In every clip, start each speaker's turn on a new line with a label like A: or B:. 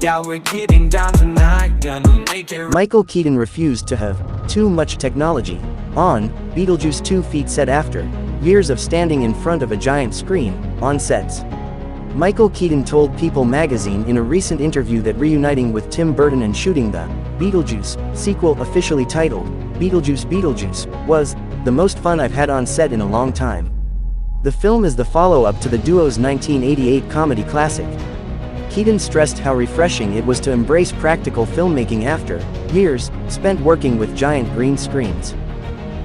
A: Yeah, we're getting down tonight, gonna make it.
B: Michael Keaton refused to have too much technology on Beetlejuice 2 feet said after years of standing in front of a giant screen on sets. Michael Keaton told People magazine in a recent interview that reuniting with Tim Burton and shooting the Beetlejuice sequel, officially titled Beetlejuice, was the most fun I've had on set in a long time. The film is the follow-up to the duo's 1988 comedy classic. Keaton stressed how refreshing it was to embrace practical filmmaking after years spent working with giant green screens.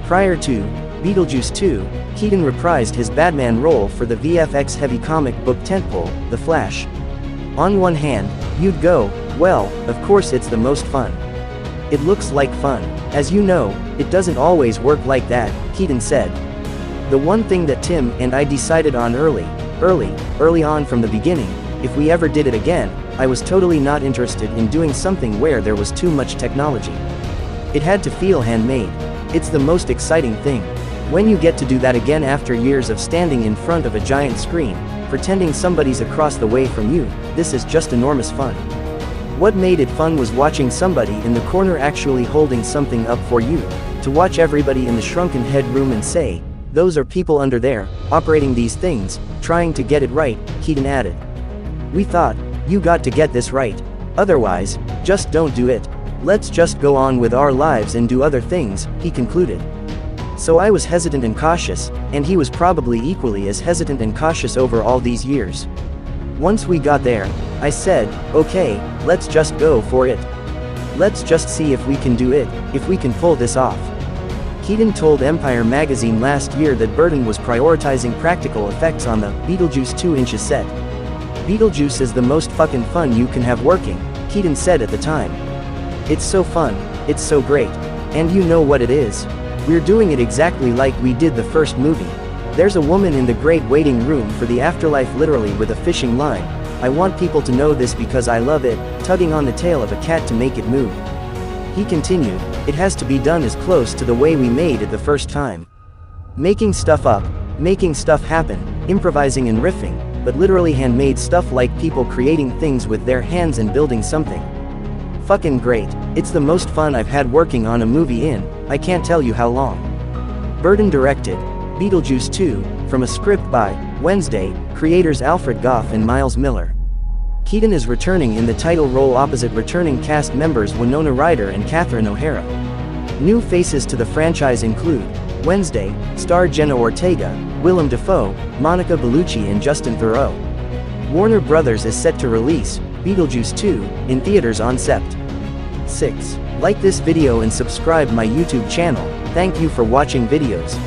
B: Prior to Beetlejuice 2, Keaton reprised his Batman role for the VFX-heavy comic book tentpole, The Flash. On one hand, you'd go, well, of course it's the most fun. It looks like fun. As you know, it doesn't always work like that, Keaton said. The one thing that Tim and I decided on early on from the beginning, if we ever did it again, I was totally not interested in doing something where there was too much technology. It had to feel handmade. It's the most exciting thing. When you get to do that again after years of standing in front of a giant screen, pretending somebody's across the way from you, this is just enormous fun. What made it fun was watching somebody in the corner actually holding something up for you, to watch everybody in the shrunken head room and say, those are people under there, operating these things, trying to get it right, Keaton added. We thought, you got to get this right. Otherwise, just don't do it. Let's just go on with our lives and do other things, he concluded. So I was hesitant and cautious, and he was probably equally as hesitant and cautious over all these years. Once we got there, I said, okay, let's just go for it. Let's just see if we can do it, if we can pull this off. Keaton told Empire magazine last year that Burton was prioritizing practical effects on the Beetlejuice 2" set. Beetlejuice is the most fucking fun you can have working, Keaton said at the time. It's so fun, it's so great. And you know what it is? We're doing it exactly like we did the first movie. There's a woman in the great waiting room for the afterlife literally with a fishing line. I want people to know this because I love it, tugging on the tail of a cat to make it move. He continued, it has to be done as close to the way we made it the first time. Making stuff up, making stuff happen, improvising and riffing, but literally handmade stuff like people creating things with their hands and building something. Fucking great. It's the most fun I've had working on a movie in, I can't tell you how long. Burton directed Beetlejuice 2, from a script by Wednesday creators Alfred Goff and Miles Miller. Keaton is returning in the title role opposite returning cast members Winona Ryder and Catherine O'Hara. New faces to the franchise include Wednesday star Jenna Ortega, Willem Dafoe, Monica Bellucci and Justin Theroux. Warner Brothers is set to release Beetlejuice 2 in theaters on Sept. 6. Like this video and subscribe my YouTube channel. Thank you for watching videos.